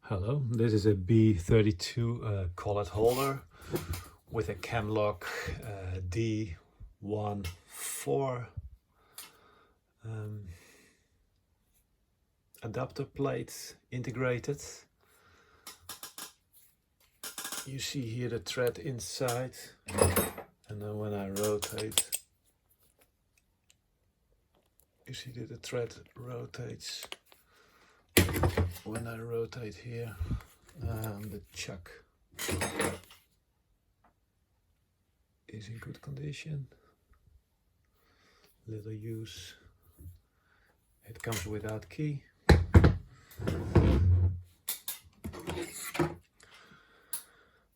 Hello, this is a B32 collet holder with a Camlock D1-4 adapter plate integrated. You see here the thread inside, and then when I rotate, you see that the thread rotates. When I rotate here, the chuck is in good condition. Little use. It comes without key.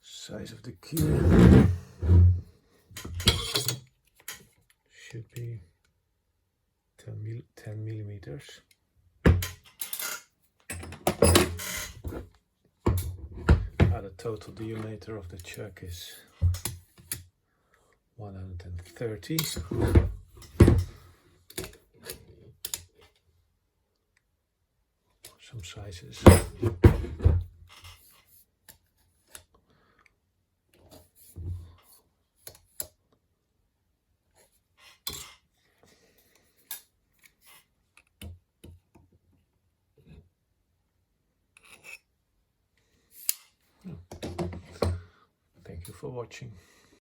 Size of the key should be 10 millimeters. The total diameter of the chuck is 130. Some sizes. Thank you for watching.